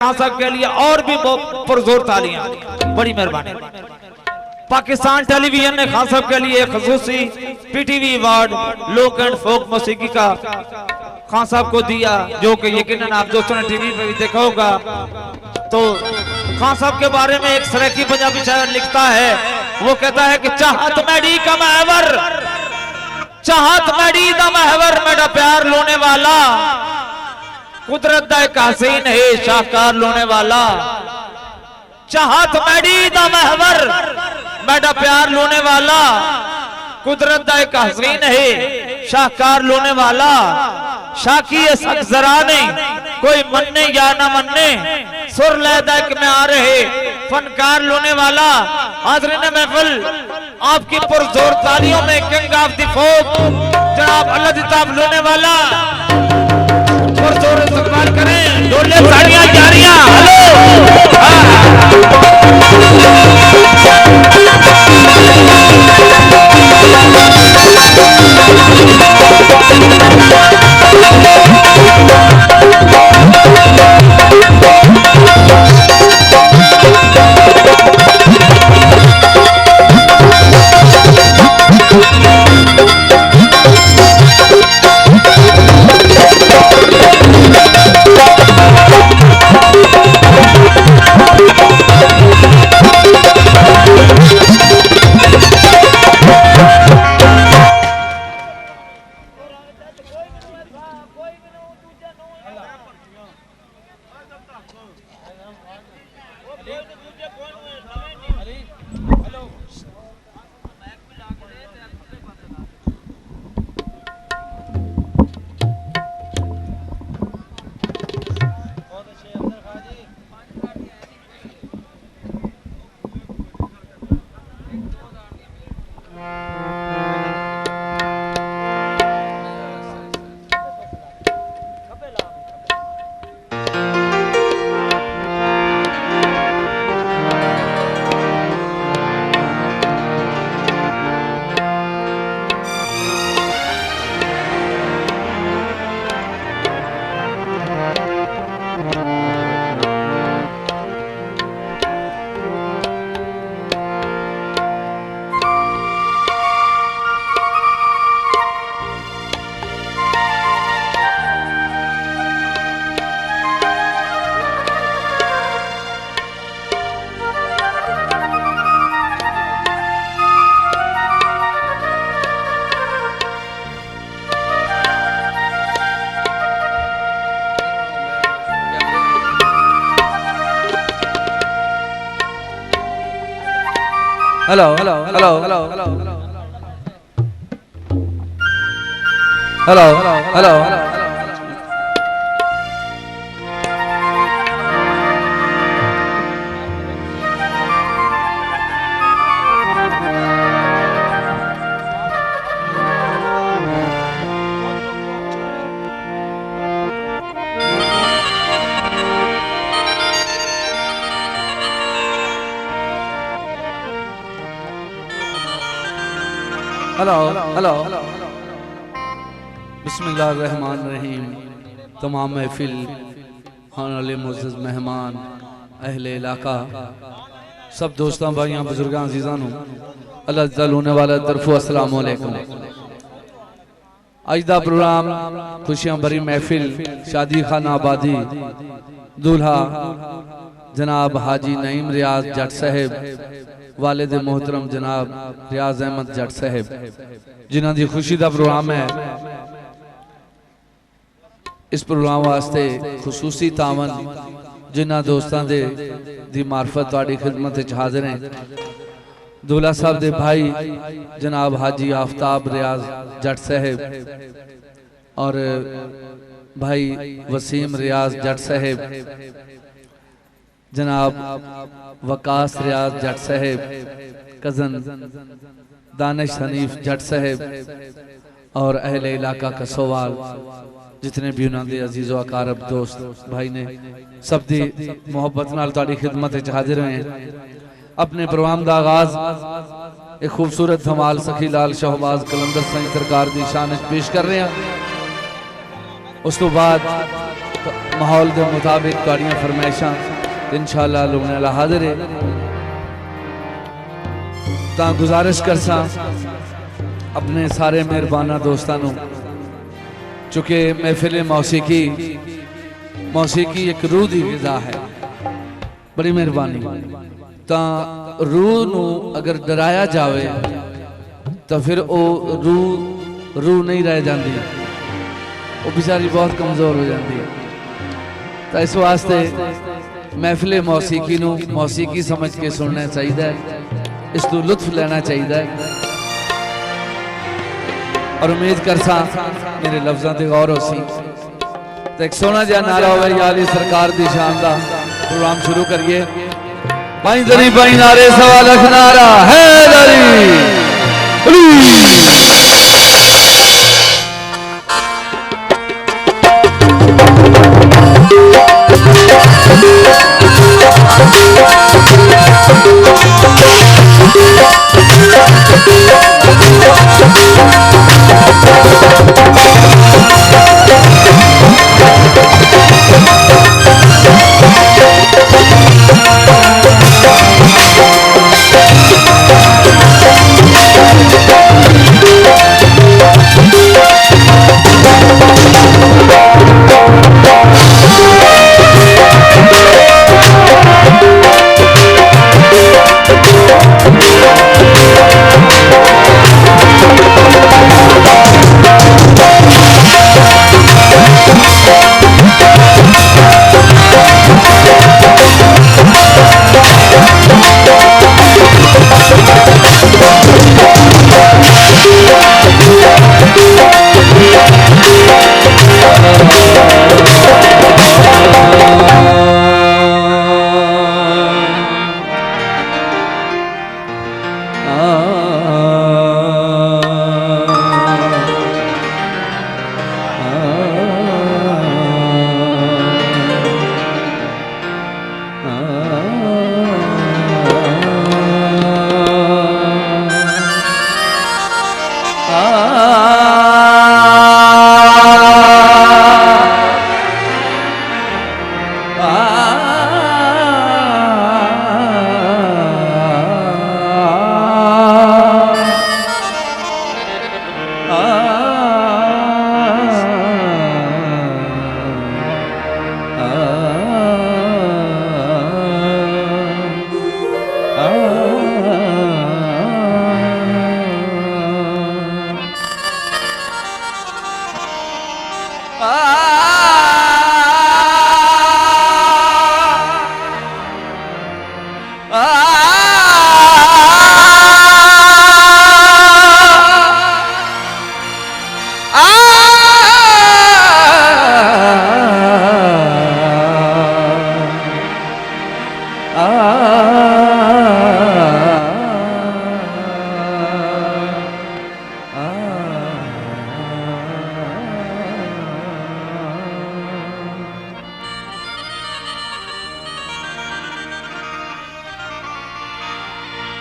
खान साहब के लिए और भी पुरजोर तालियां, बड़ी मेहरबानी। पाकिस्तान टेलीविजन ने खान साहब के लिए खसूसी पीटीवी अवार्ड लोक एंड फोक मौसीकी का खान साहब को दिया, जो कि यकीनन आप दोस्तों ने टीवी पे भी देखा होगा। तो खान साहब के बारे में एक सराकी पंजाबी शायर लिखता है, वो कहता है कि चाहत मैडी का महवर, चाहत मैडी का महवर, मेरा प्यार लोने वाला, कुदरत दा एक हसीन है शाहकार लोने वाला। चाहत मैडी दा महवर, मेरा प्यार लोने वाला, कुदरत दा एक हसीन है शाहकार लोने वाला। शाकी सक जरा नहीं कोई मनने या ना मनने, सुर लैदा एक में आ रहे फनकार लोने वाला। हाज़रीन महफिल, आपकी पुरजोर तालियों में किंग ऑफ द फोक जनाब अल्लाह दिताब लोने वाला पुरजोर इस्तकबाल करें। डोले तालियां जारियां, hello hello hello hello hello hello hello hello hello बिस्मिल्लाहिर्रहमानिर्रहीम। तमाम महफिल, खाने मुअज़्ज़ज़ मेहमान, अहले इलाका, सब दोस्तों भाइयों बुजुर्गों अजीज़ां नूं अल्लाह दा लोने वाला तरफो अस्सलाम वालेकुम। अज दा प्रोग्राम खुशियां भरी महफिल, शादी खाना आबादी, दूल्हा जनाब हाजी नईम रियाज जट साहब, वालिद मोहतरम जनाब रियाज अहमद जट साहब, जिन्हां दी खुशी दा प्रोग्राम है। इस प्रोग्राम वास्ते खुसूसी तावन जिन्हां दोस्तां दे दी मार्फत तुहाडी खिदमत विच हाज़िर हैं। दूल्हा साहब दे भाई जनाब हाजी आफ्ताब रियाज जट साहब और भाई वसीम रियाज जट साहब, जनाब वकास रियाज जट साहब, कज़न दानिश हनीफ जट साहब और अहले इलाका कसोवाल, जितने भी उन्होंने अजीज़ो अकारब दोस्त भाई ने सब दी मोहब्बत नाल तुहाडी खिदमत विच हाज़िर हैं। अपने प्रोग्राम का आगाज एक खूबसूरत धमाल सखी लाल शहबाज कलंदर साईं सरकार की शान पेश कर रहे हैं। उस तो बाद तो माहौल के मुताबिक तुहाड़ियां फरमाइशां इंशाअल्लाह लोगों ने हाजिर है। तो गुजारिश करसा अपने सारे मेहरबाना दोस्तों को, चूँकि महफिल मौसीकी एक रूह की ग़िज़ा है, बड़ी मेहरबानी। तो रूह नू अगर डराया जाए तो फिर वो रूह नहीं रह जाती, वो बेचारी बहुत कमज़ोर हो जाती है। तो इस वास्ते महफिल मौसीकी नू मौसीकी समझ के सुनना चाहिए, इस तू लुत्फ लेना चाहिए। और उम्मीद करसा मेरे लफ्ज़ों से गौर हो सी। तो एक सोना जहा नारा हो या अली सरकार की शान का प्रोग्राम शुरू करिए। बाई दरी बाई नारे सवा लख नारा है दरी।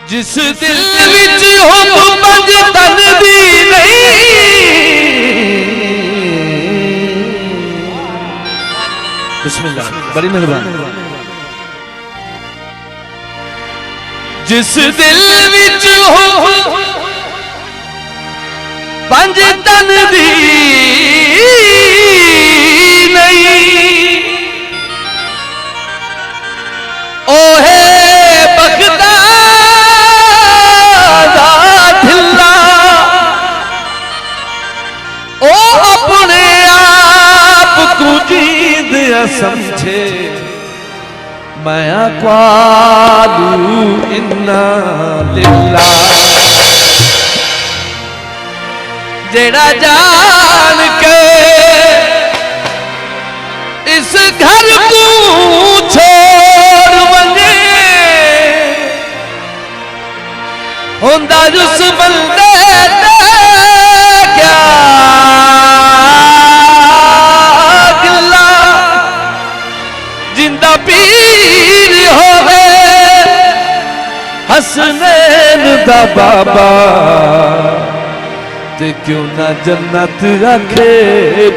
जिस दिल विच हुब पंज तन दी नहीं। बिस्मिल्लाह, बड़ी मेहरबानी। जिस दिल विच हुब पंज तन दी नहीं, ओहे बखता समझे मैं अक़वालू इन्ना लिल्लाह। जेड़ा जान के इस घर को छोड़ वने होंदा उस बंदे क्या पीर होवे हसनैन दा बाबा ते क्यों ना जन्नत रखे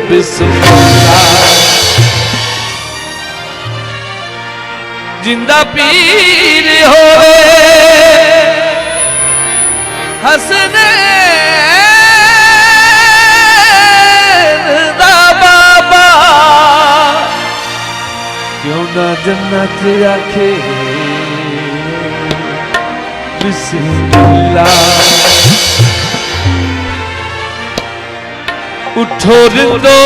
बिस्मिल्लाह। जिंदा पीर होवे हसने दा बाबा क्यों ना जन्नत आखे बिस्मिल्लाह। उठो रिंदो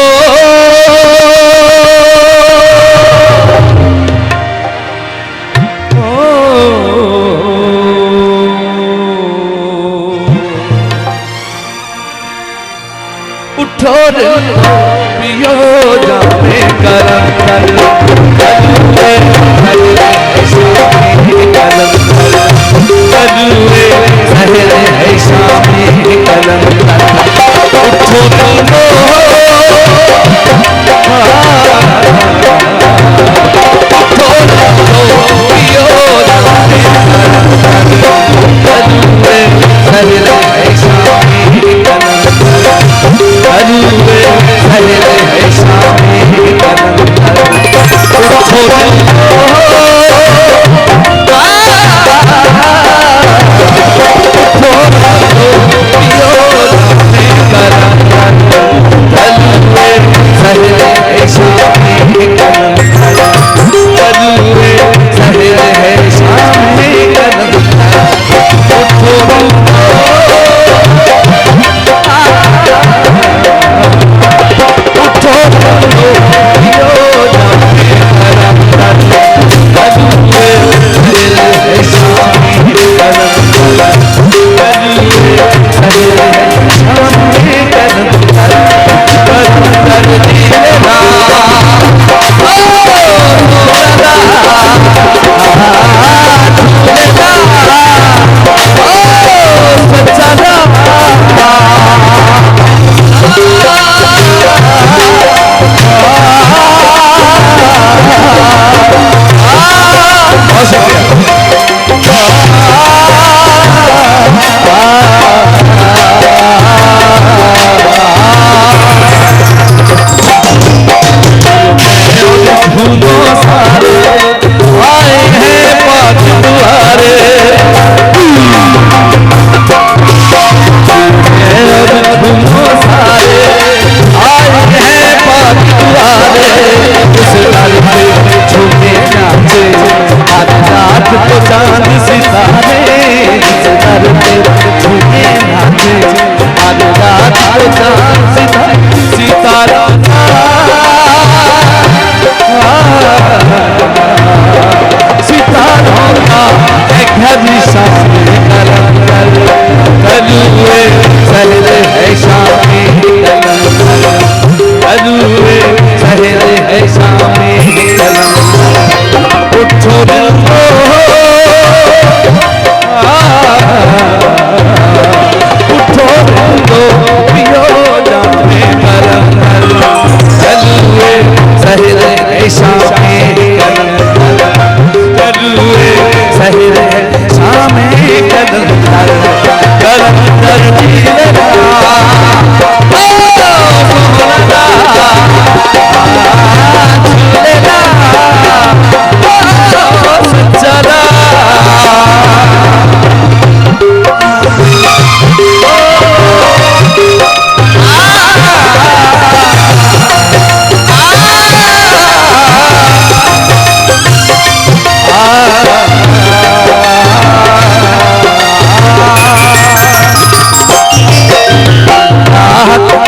उठो रिंदो पियो जाने करम कर करुए कलम करुए सहरे है शामी कलम उठो रिंदो पियो जाने करुए सहरे है शामी कलम करुए सहरे है शामी कलम उठो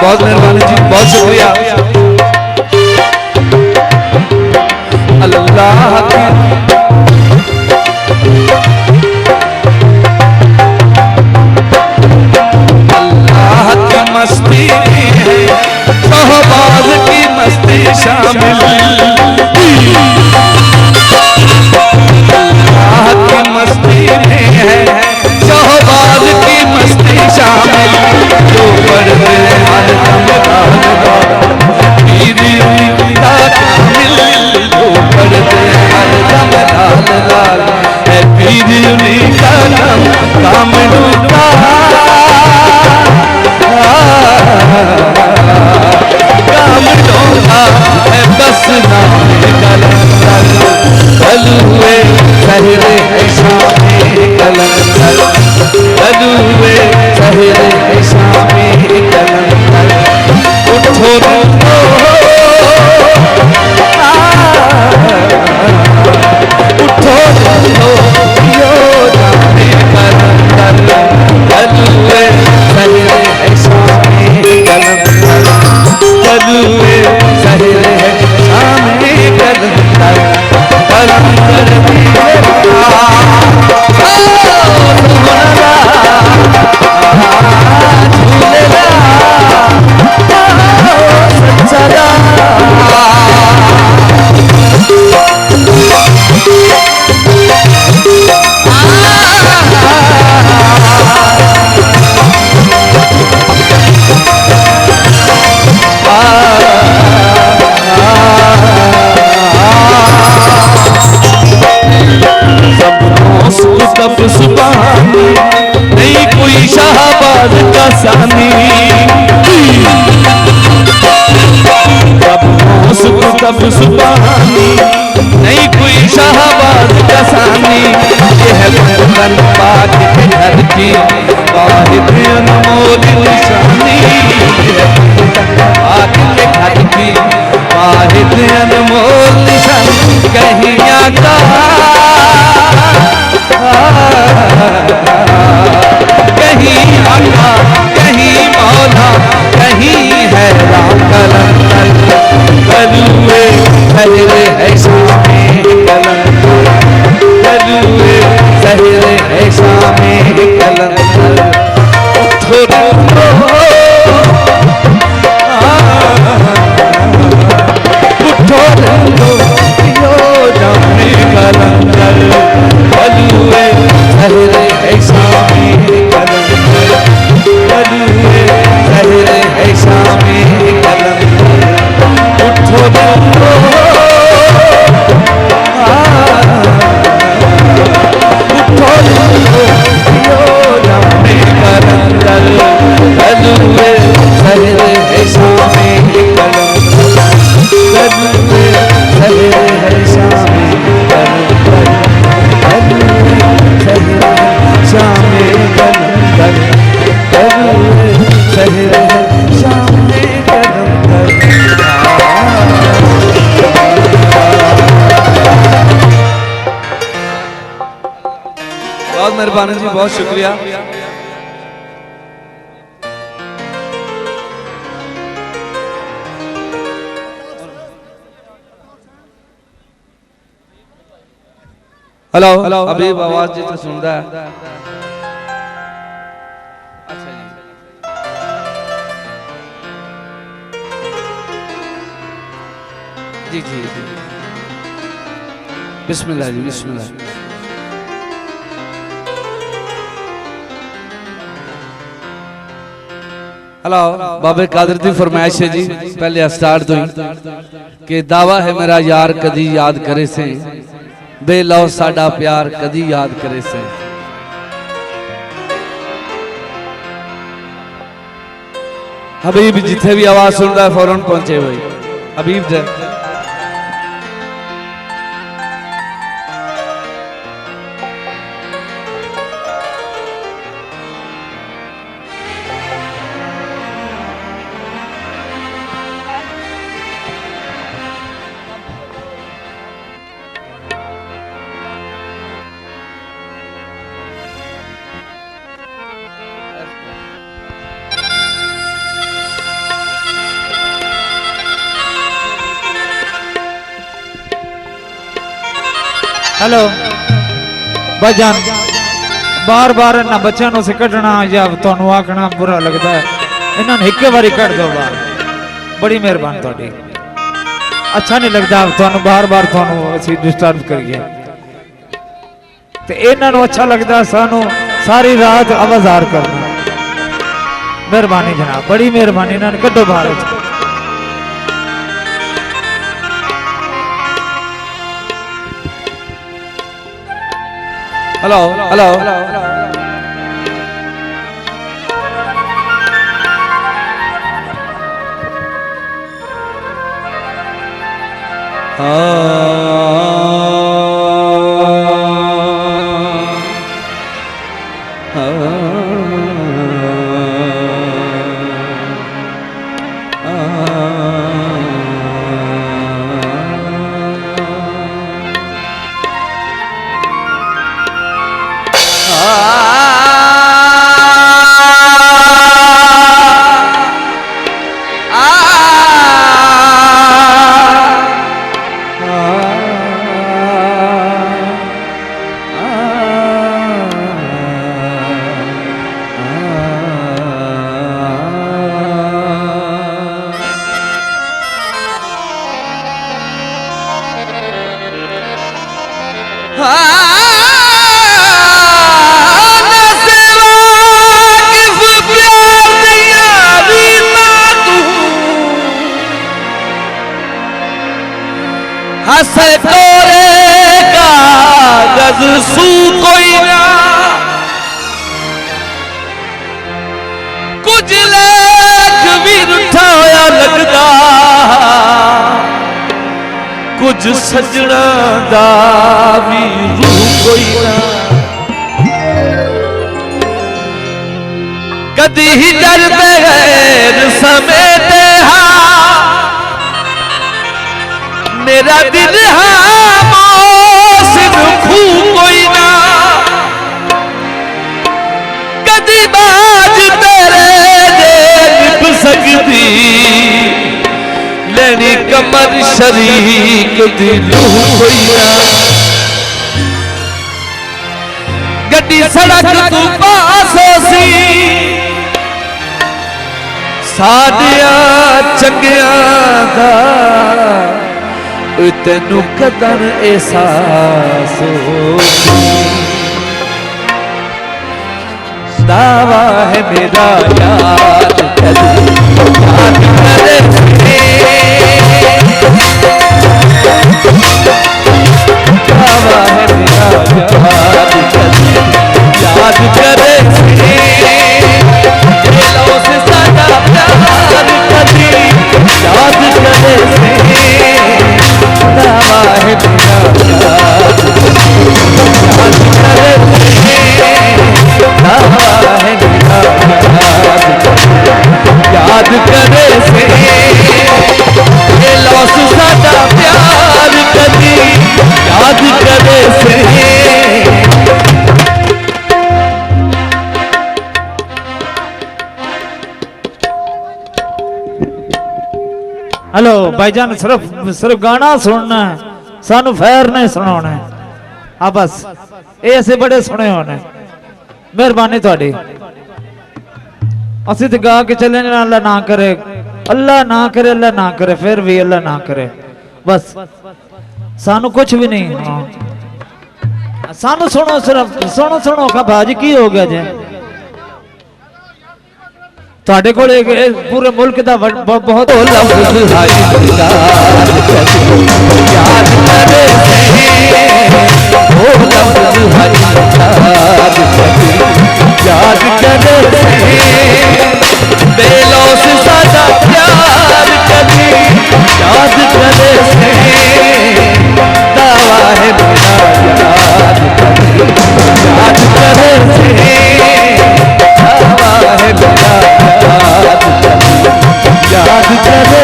बहुत मेहरबानी जी, बहुत शुक्रिया। अल्लाह की मस्ती है शहबाज की मस्ती शामिल, अल्लाह की मस्ती में है शहबाज की मस्ती शामिल। जो पढ़ते हर दम पीर जो पढ़ते हर सुभानी, नहीं कोई शाहबाज का सानी। जब उसको तब सुभानी, नहीं कोई शाहबाज का सानी। ये है बंदन पाक के घर की वाहिद अनमोल निशानी। ये है बंदन पाक के घर की वाहिद अनमोल निशानी। कहीं आका कहीं आका कहीं मौला कहीं है कलंदर। कलुए सहरे है शामे कलंदर, कलुए सहरे है शामे कलंदर। उठो उठो यो जामे कलंदर। कलुए सहरे है शामे कलंदर, कलुए सहरे है शामे कलंदर। उठो यो जामे कलंदर। कलुए सहरे है शामे कलंदर, कलुए सहरे है शामे कलंदर। कलुए सहरे शामे कलंदर, कलुए सहरे शामे कलंदर। बहुत मेहरबानी जी, बहुत शुक्रिया। हेलो हेलो, अभी आवाज जी तो सुन रहा है। अच्छा जी जी जी, बिस्मिल्लाह जी बिस्मिल्लाह। हेलो, बाबे कादर दी फरमाइश है जी, पहले स्टार्ट तो ही कि दावा है मेरा यार कदी याद करे से, बेलौ साडा प्यार कदी याद करे से। हबीब जिथे भी आवाज सुन रहा है फौरन पहुंचे भाई हबीब जी। हेलो भाईजान, बार बार इन्होंने बच्चों से कढ़ना या तुहानू आखना बुरा लगता है, इन्होंने एक बारी कढ़ दो बाहर, बड़ी मेहरबानी तुहाडी। अच्छा नहीं लगता तुहानू बार बार तुहानू असीं डिस्टर्ब करिए, ते इन्होंने अच्छा लगता सानू सारी रात आवाज़ार करना। मेहरबानी जनाब, बड़ी मेहरबानी, इन्होंने कढ़ो बाहर। हेलो हेलो, हंस कोरे कागज सू कोई ना कुछ सजना दा भी रूह कोई ना कदी ही डर बगैर समेटे हाँ मेरा दिल हाँ मौसिन खू कोई ना कदी बाज तेरे दे निभ सकती लेनी कमर शरीक दी रूह कोई ना गड्डी सड़क तू पासो सी साडिया चंगिया दा तेनू कदर एहसास दावा है मेरा याद करे दावा है मेरा याद करे दिलों से ज्यादा प्यार कभी याद करे दावा है मेरा याद करे दावा है मेरा याद करे से दिलों से ज्यादा प्यार कभी याद करे से हेलो भाईजान सिर्फ गाना सुनना है सानू फैर नहीं सुनाना है हाँ बस ये ऐसे बड़े सुने होने मेहरबानी थोड़ी असि तो गा के चले अल्लाह ना करे अल्लाह ना करे अल्लाह ना करे फिर भी अल्लाह ना करे बस सानू कुछ भी नहीं हाँ। सानू सुनो सिर्फ सुनो का भाजी की हो गया जे ਤੁਹਾਡੇ ਕੋਲ पूरे मुल्क का बहुत याद करे बेलों से सादा प्यार कभी याद करे दावा है मेरा याद करे दावा है मेरा याद करे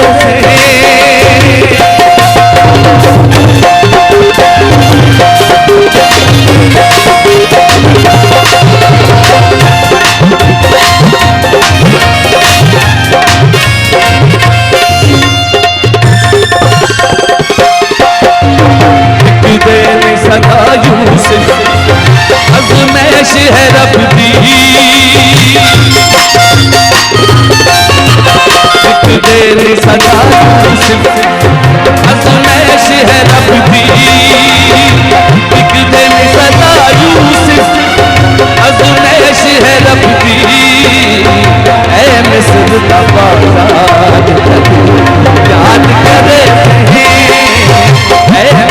सदा यूसुफ अज़मैश है रब दी एक देर सदा यूसुफ अज़मैश है रब दी एक देर सदा यूसुफ अज़मैश है रब दी ऐ मिस्र का बाज़ार याद करे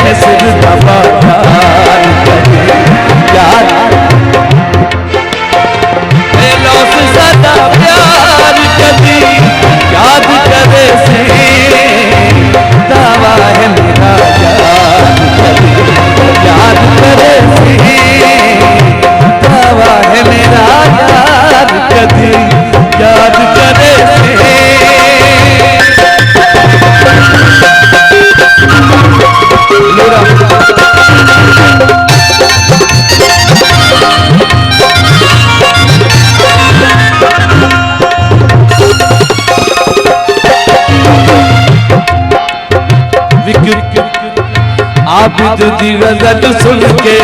मिस्र का बाज़ार याद दिलों से ज्यादा प्यार कभी याद करे से दावा है मेरा याद करे से दावा है मेरा याद कभी याद करे से आबिद दी गज़ल सुन के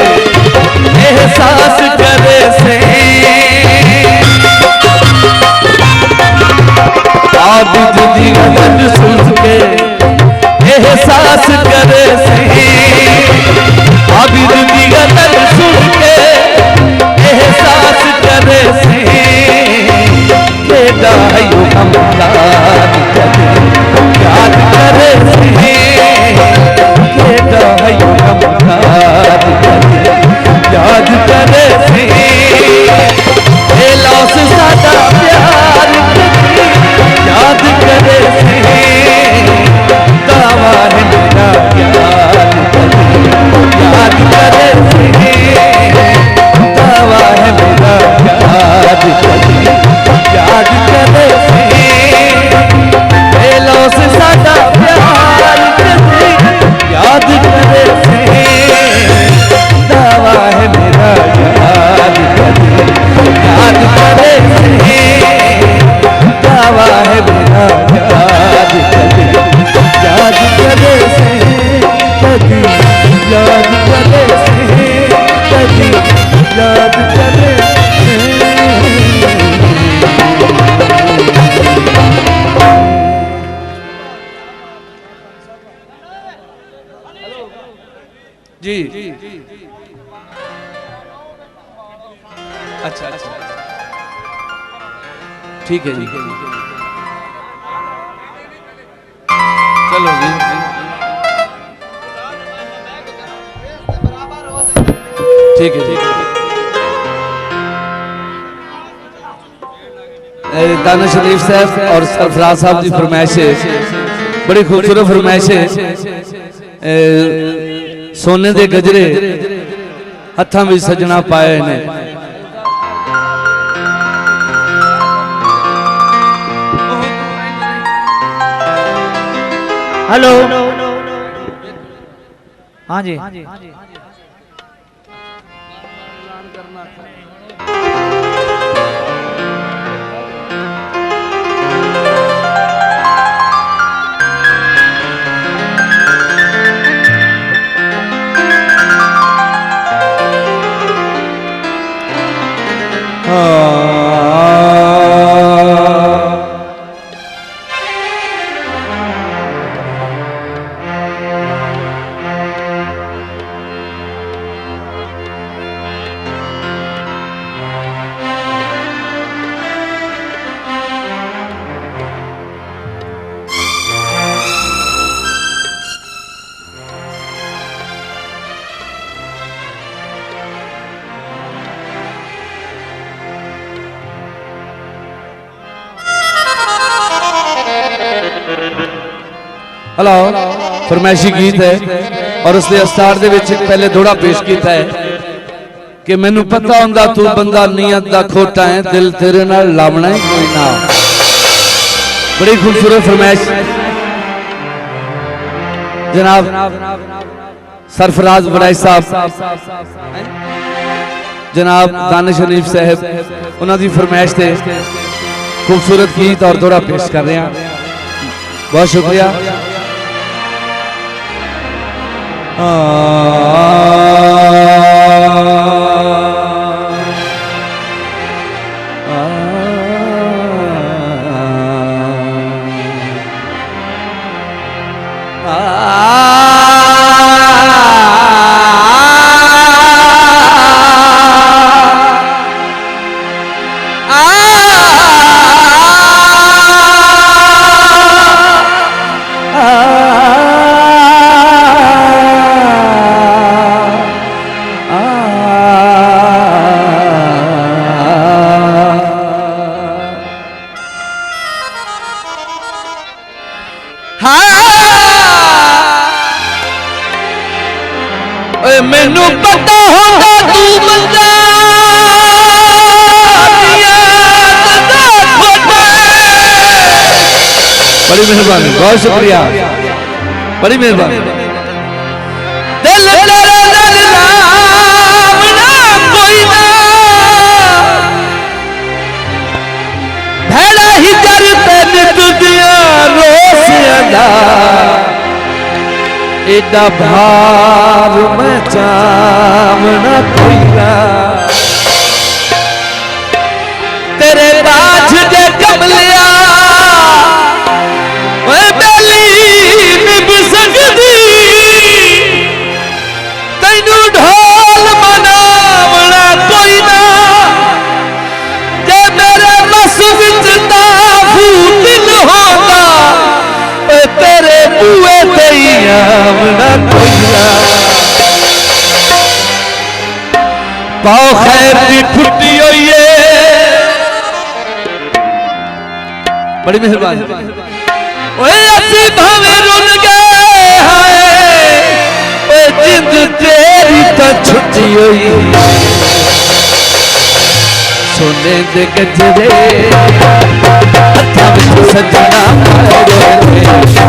एहसास करे से आबिद दी गज़ल सुन के एहसास करे से आबिद दी गज़ल सुन के एहसास करे से बेटा यो हमदार याद करे से याद करे से दिलों से ज्यादा प्यार याद करे से दावा है मेरा याद अच्छा अच्छा ठीक है जी, चलो जी ठीक है ठीक है। दानिश शरीफ साहब और सरफराज साहब की फरमाइश है, बड़ी खूबसूरत फरमाइश है। सोने दे गजरे हत्थां विच सजना पाए ने, हेलो हाँ जी हेलो फरमाइशी गीत है और उसके अस्तार दे विच पहले थोड़ा पेश किया है कि मैनू पता हुंदा तू बंदा नीयत दा खोटा है, दिल तेरे नाल लावना ही कोई ना। बड़ी खूबसूरत फरमाइश जनाब सरफराज बड़ाई साहब, जनाब दानिश शरीफ साहब, उन्होंने फरमाइश से खूबसूरत गीत और थोड़ा पेश कर रहे हैं। बहुत शुक्रिया। मैनू पता होगा तू बंदा बड़ी मेहरबानी, बहुत शुक्रिया, बड़ी मेहरबानी। दिल तेरा कोई ना भैड़ा ही करते तुझिया रोस अदा एडा भार में चावना कोई ना तेरे बाज जे कमलिया बेली निभ सकदी तैनू ढोल मनावना कोई ना जे मेरे बस विच ताफू दिल होंदा तेरे बुए ते आवना कोई ना पाओ खैर दी फुटी होई है। बड़ी मेहरबानी। ओए असी भावे रुन गए हाय ओए जिंद तेरी तो छुट्टी हुई सोने दे गजरे हत्थां विच सजना पाए रोए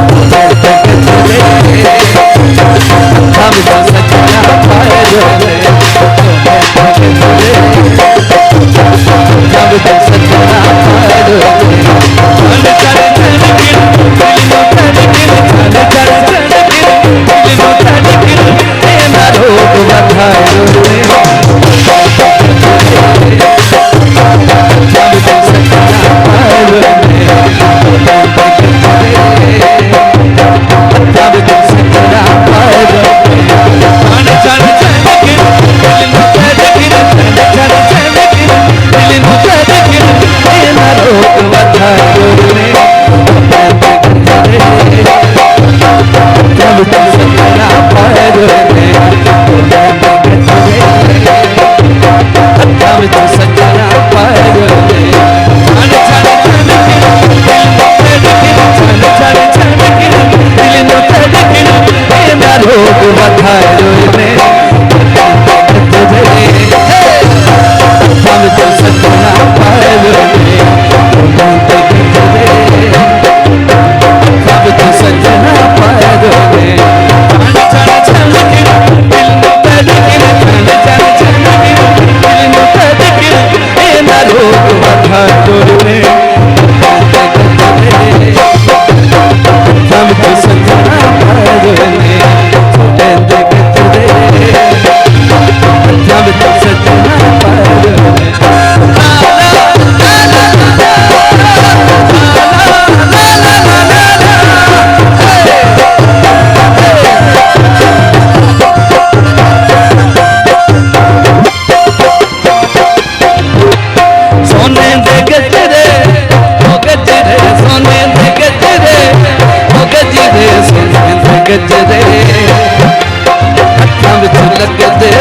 सोने दे गजरे हत्थां विच सजना पाए रोए सोने दे गजरे हत्थां विच सजना पाए रोए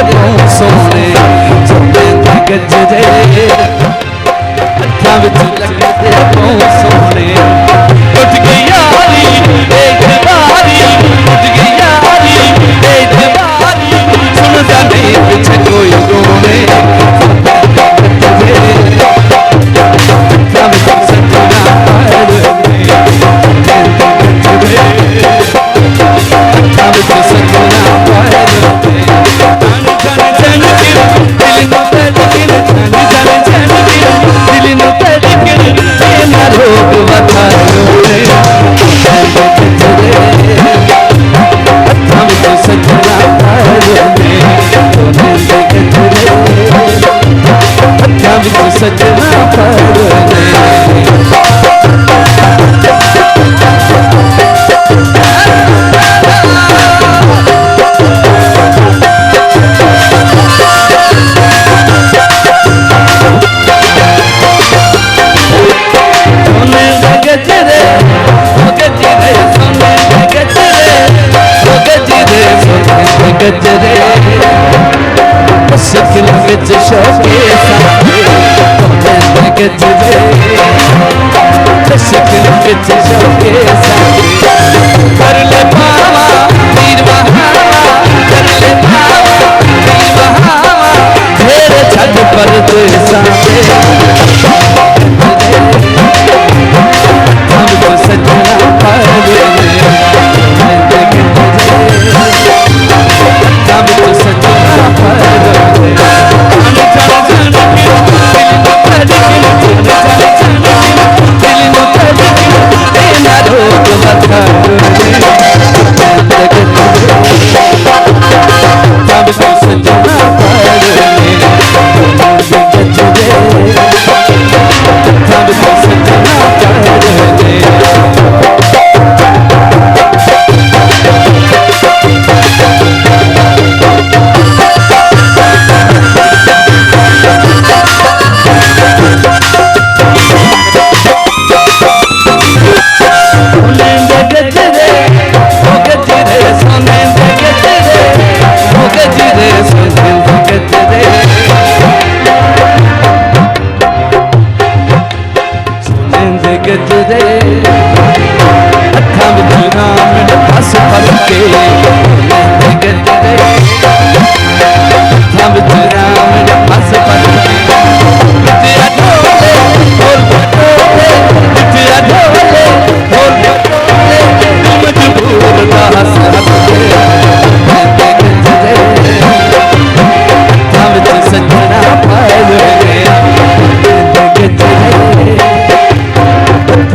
अगों सोने चुपे दे गजरे अखां विच लगदे अगों सोने उठ गई यारी एक बारी उठ गई यारी एक बारी सुनदा नहीं पिछे कोई रोने अखां विच सजना पर सजना गजरे मुश्किल विच शौके गजरे मुश्किल विच शौके कर ले पावा वीर बहावा कर ले पावा वीर बहावा ढेर छड़ पर देसा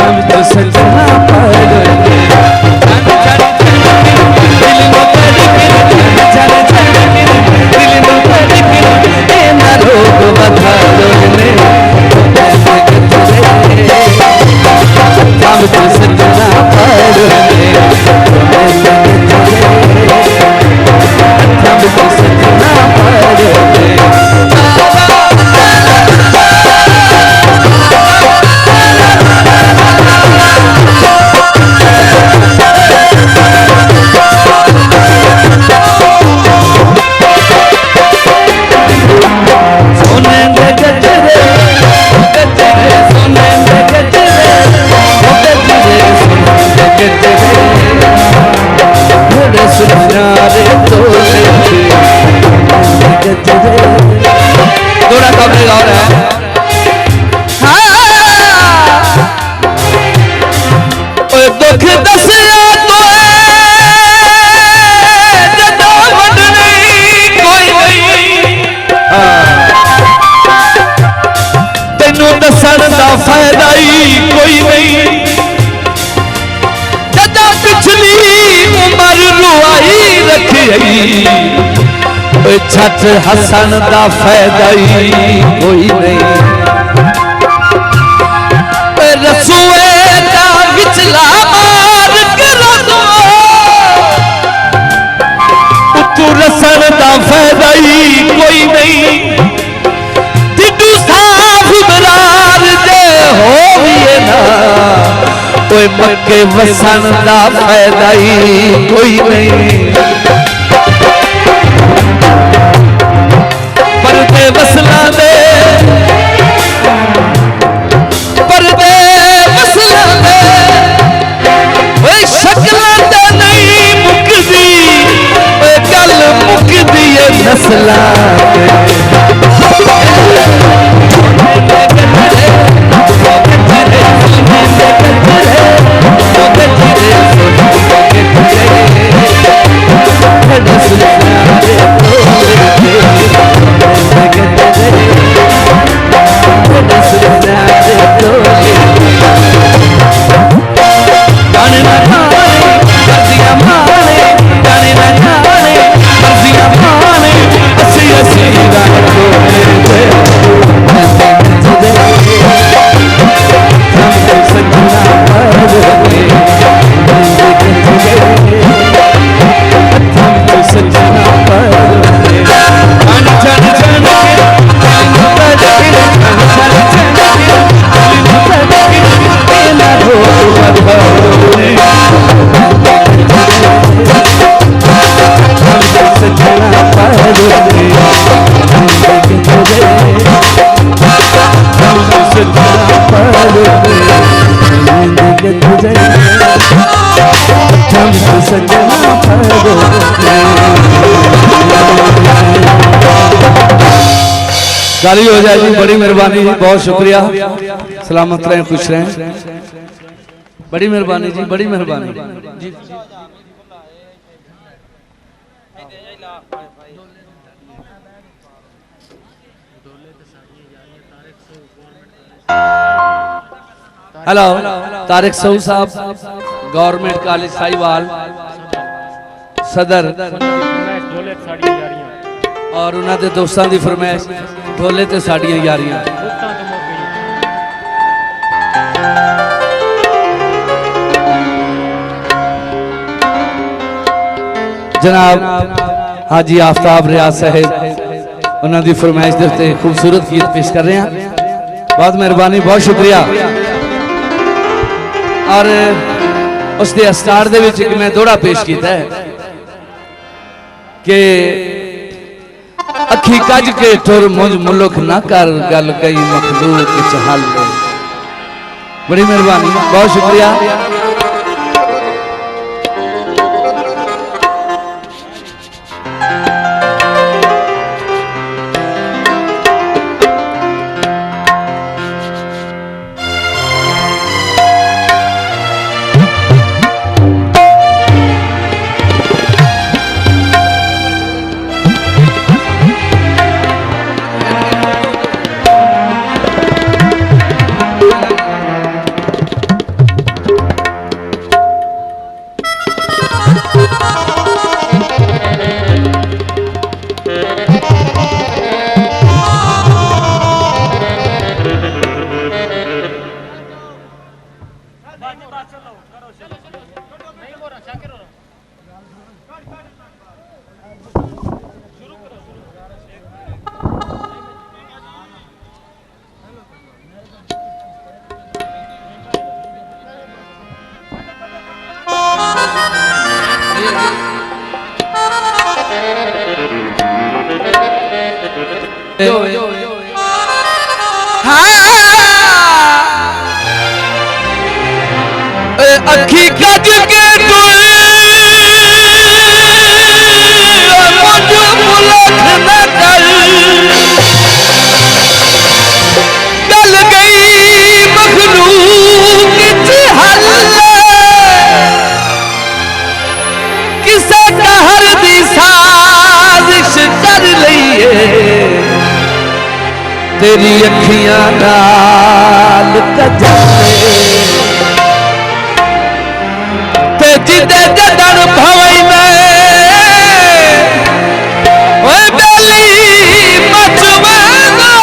हम तो सजना पर छठ हसन दा फायदा ही कोई नहीं रसूए दा विचला मार के रसो तू रसन दा फायदा ही कोई नहीं जिदू साफ बरार जे हो भी ना ओए मक्के वसन दा फायदा ही कोई नहीं गाली हो जाए जी, बड़ी मेहरबानी जी, बहुत शुक्रिया। सलामत रहें, खुश रहें, बड़ी मेहरबानी जी, बड़ी मेहरबानी जी। हेलो तारिक सऊ साहब, गवर्नमेंट कॉलेज साहिवाल सदर, और उन्होंने दोस्तों की फरमाइश ढोले ते साड़ियां यारियां। जनाब हाजी आफ्ताब रियाज साहब उन्होंने फरमाइश के उत्ते खूबसूरत गीत पेश कर रहे हैं, बहुत मेहरबानी, बहुत शुक्रिया। और उसके स्टार दे विच एक मैं दोहरा पेश किया है कि अखी कज के ठुर मुझ मुल्क ना कर गल कई मखलूक च हल। बड़ी मेहरबानी, बहुत शुक्रिया। अखी कज के मुल्क न कर गल गई मखलूक च हल। किसे कहर दी साजिश कर लईए तेरी अखियां नाल कजले जिदे जदन भवई बेली मचवेगा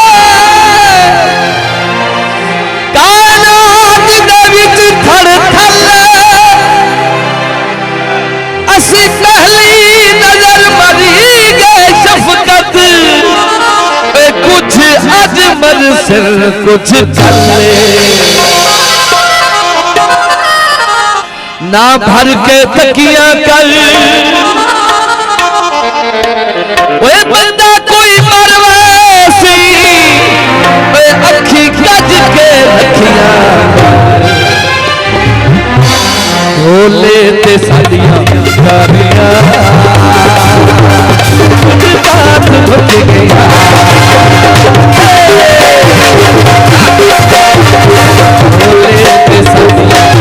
कायनात दे विच थड़ थल्ले असी पहली नजर मरी गए शफकत कुछ अजमर सिर कुछ चले ना भर के तकिया कर ओए बंदा कोई मरवैसी ओए अखी कज के रखिया ढोले ते साड़ियां यारियां बात भुल गया ढोले ते साड़ियां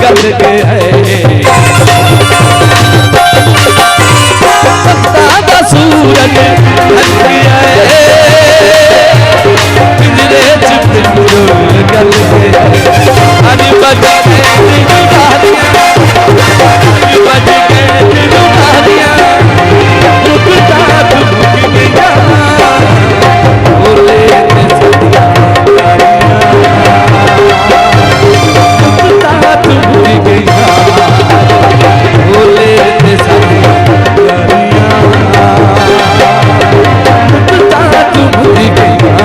गल गए सत्ता सूरज ढल गया पिंजरे च पिंजरो गल गए अज बज गए उड़ारियां अज बज गए उड़ारियां रुकता रुक गया बोले ते सदियां रुकता रुक गया बोले ते सदियां रुकता रुक गया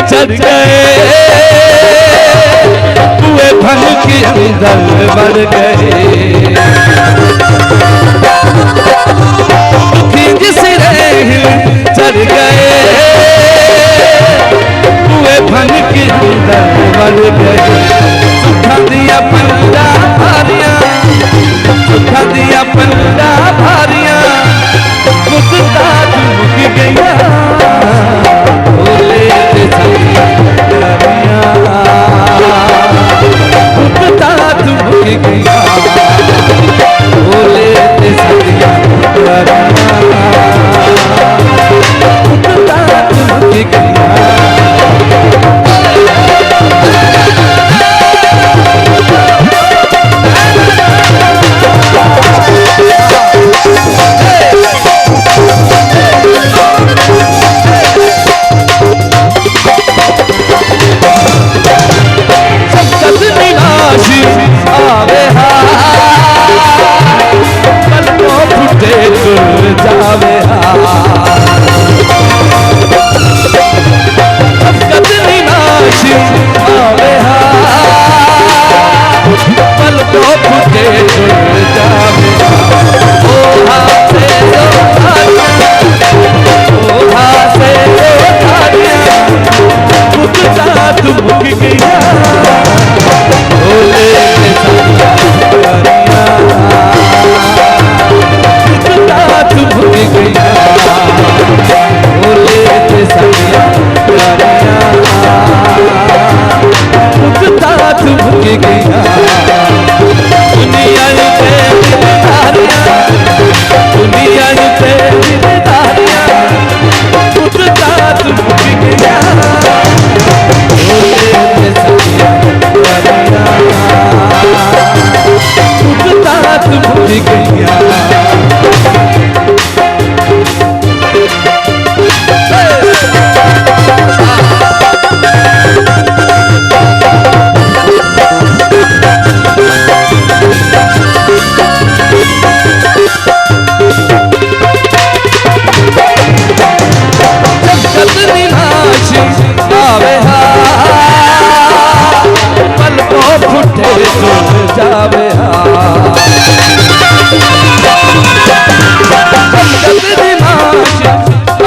चढ़ गए कुएं भन के अंदर बढ़ गए जिस चढ़ गए कुएं भन के अंदर बढ़ गए सुखा दिया पल्ला भारियां सुखा दिया पल्ला भारियां मुद्दा झुक गया बोले ते सदियां मुद्दा झुक गया बोले ते सदियां मुद्दा झुक गया आवे पल को फुटे जावे विनाशी आवे पल को फुटे जावे ओ हाथे मुद्दा झुक गया बोले ते सदियां मुद्दा झुक गया बोले ते सदियां मुद्दा झुक गया दुनिया ते दिलदारियां दुनिया ते दिलदारियां मुद्दा झुक गया बोले ते सदियां मुद्दा झुक गया पल को फुटे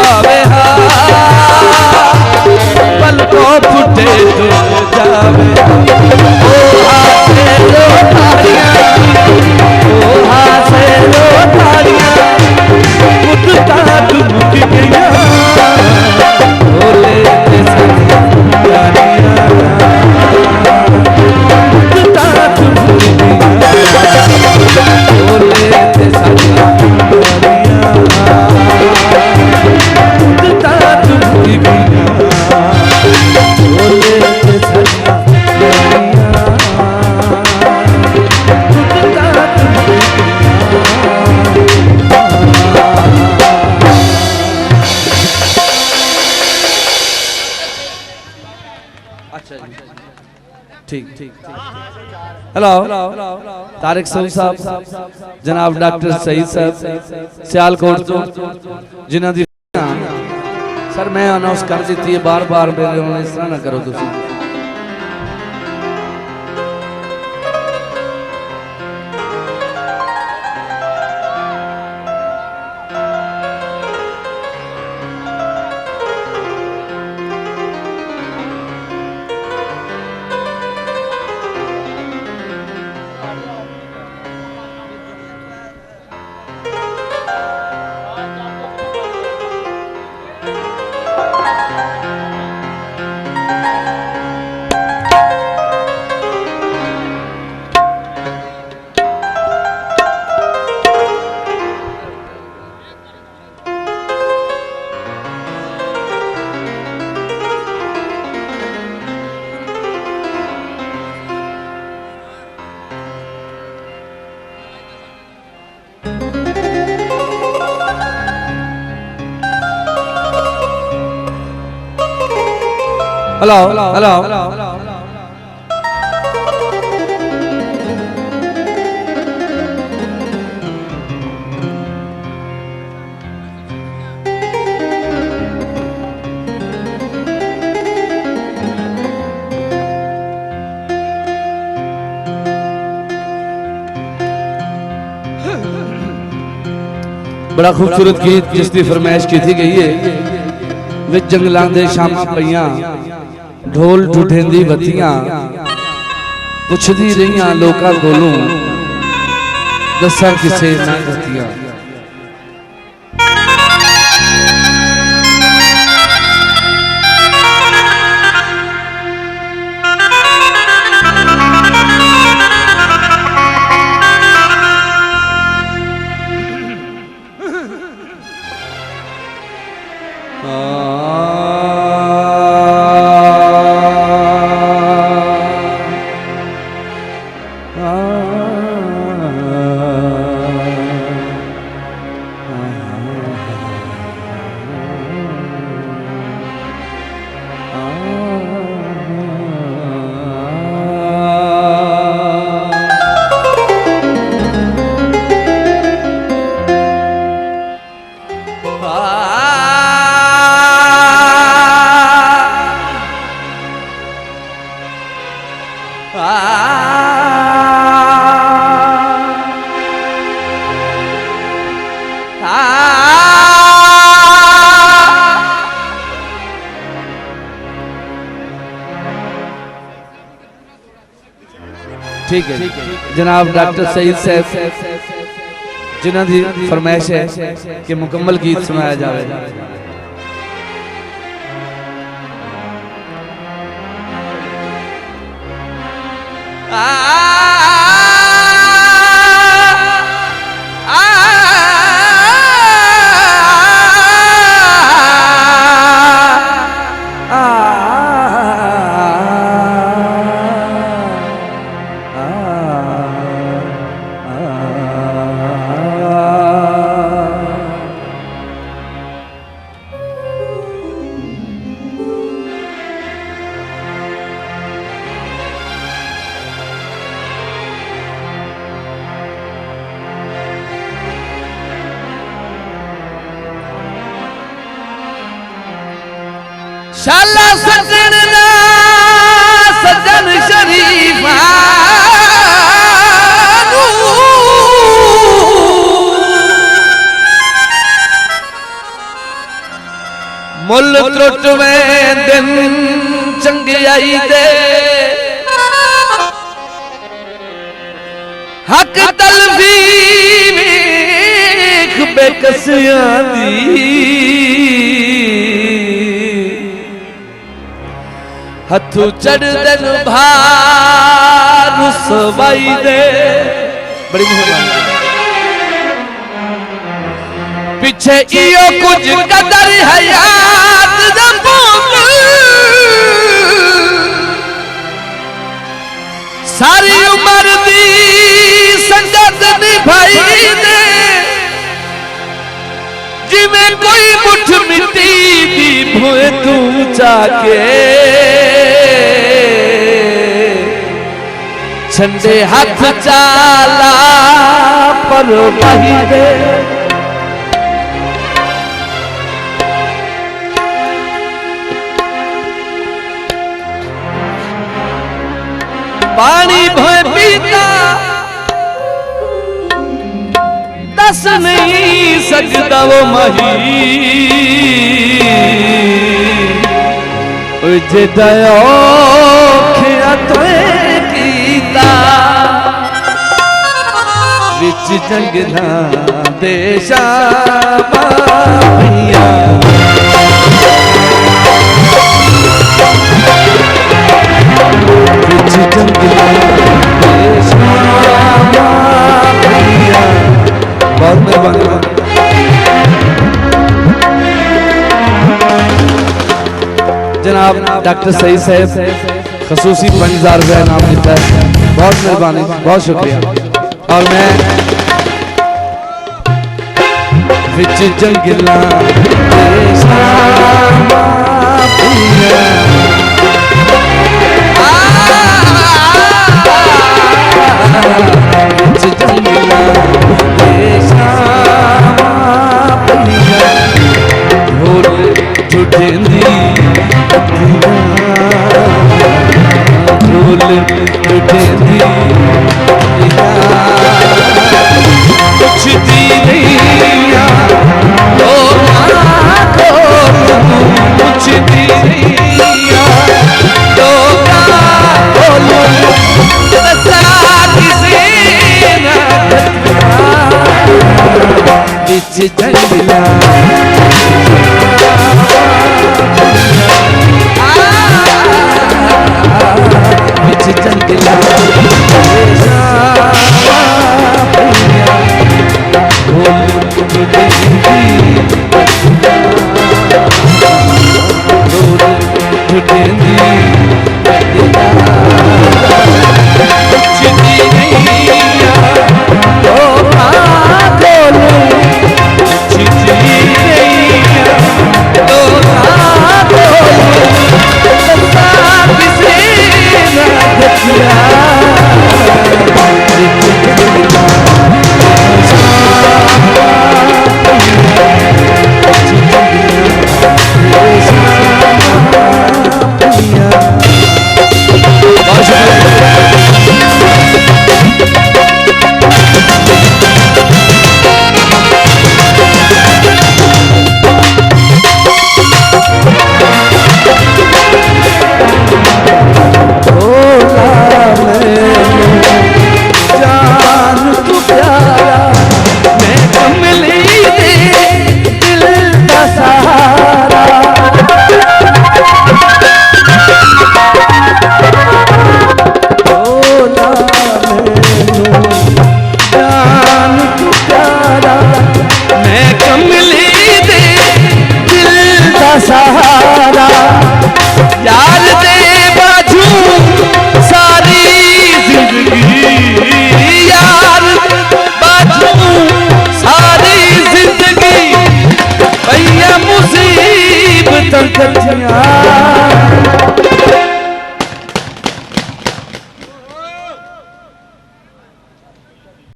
जावे पल को फुटे जावे ओ हाथे लो तारियां ओ हाथे लो तारियां मुद्दा झुक गया बोले ते सदियां मुद्दा झुक गया बोले ते सदियां मुद्दा झुक गया बोले ते सदियां मुद्दा झुक ठीक ठीक हेलो तारिक साहब जनाब डॉक्टर सईद साहब सियालकोट तो जिन्हों की सर मैं अनाउंस कर दी है बार बार मेरे इस तरह ना करो तुम हेलो हेलो बड़ा खूबसूरत गीत जिसकी फरमाइश की थी गई है विच जंगलां दे शामां पईयां ढोल ठुठेंदी बत्तियां पुछदी रहियां लोकां कोलों दस्सां किसे ना गतियां ठीक है जनाब डॉक्टर सईद साहब जिन्हां दी फरमाइश है कि मुकम्मल गीत सुनाया जाए शाला सजन ना सजन शरीफा मुल त्रुट में दिन चंगियाई दे हक तलफी वेख बेकसियां दी हथू चढ़दन भार सवाई दे बड़ी मेहरबानी पीछे इयो कुछ कदर हयात जबूक सारी उम्र दी संगत निभाई दे जिवें कोई मुठ मिट्टी दी भोए तू जाके छंदे हाथ चाला पर बही दे पानी भोए पीता दस नहीं सकता वो मही जे दयो खिया तोए कीता विच जंगला दे शामां पईयां विच जंगला दे शामां पईयां बहुत मेहरबानी जनाब डॉक्टर सईद साहब खसूसी 5000 रुपया इनाम देता है बहुत मेहरबानी बहुत शुक्रिया और मैं विच जंगला दे शामां पईयां फुल टुटेंदी कुछ दी नैया ओ कुछ दी नैया तो बोलो किसी ना बिच जंगला बिच जंगला सहारा यार दे बाजू सारी जिंदगी यार बाजू सारी जिंदगी भैया मुसीबत कटिया